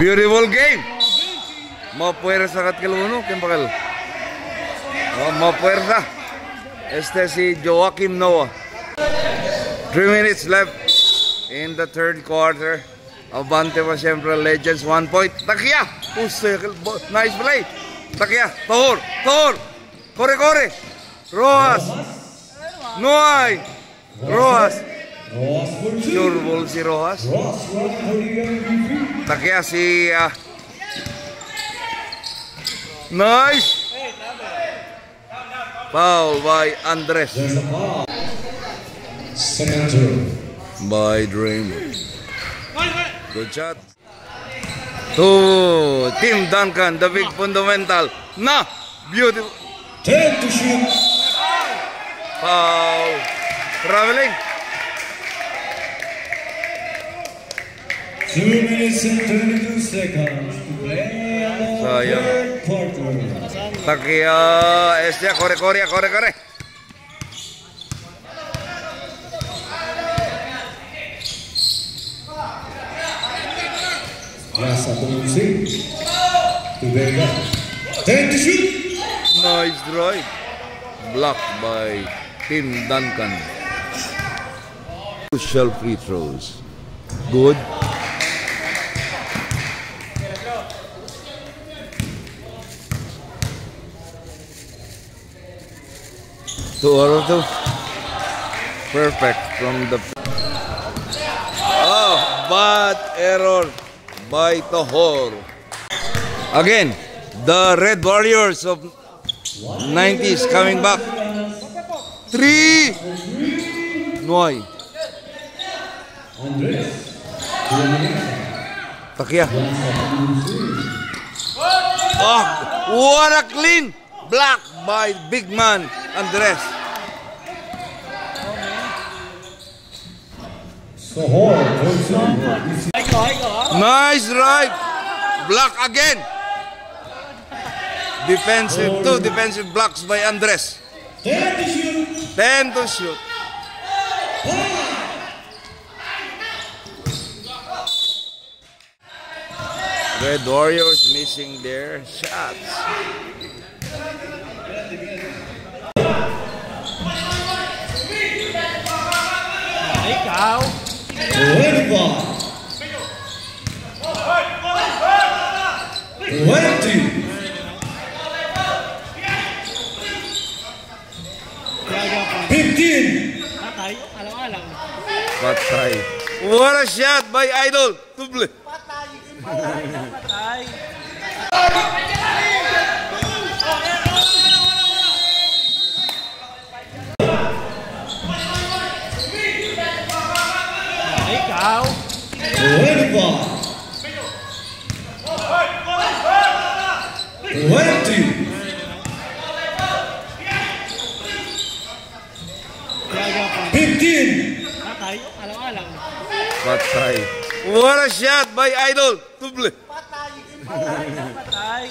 Beautiful game. Mapuwersa kat kaluno, kempakal. Mapuwersa. Este si Joaquim Noah. 3 minutes left in the third quarter. Abante pa siyempre Legends, 1 point. Takia! Nice play. Takia, Tor. Kore. Rojas. Noy. Rojas. Sure ball si Rojas. Takia si nice. Foul by Andres. By Draymond. Good shot. To Tim Duncan, the big fundamental. Na, beautiful. 10 to shoot. Foul. Traveling. 2 minutes and 32 seconds to play in the third quarter. Takia, corre. Rasa Pengungsi to Vega. 10 to shoot. Nice drive. Blocked by Tim Duncan. Crucial free throws. Good. Two out of two. Perfect from the. Oh, bad error by Tohor. Again, the Red Warriors of 90s coming back. 3. Noy. Takia. Oh, what a clean block by big man Andres. Nice drive. Block again. Two defensive blocks by Andres. 10 to shoot. Red Warriors missing their shots. Ikaw. 20. Patay. What a shot by Idol. Tuble. Patay. Ikaw. 20. Patay. What a shot by Idol. Tuble. Patay. Patay.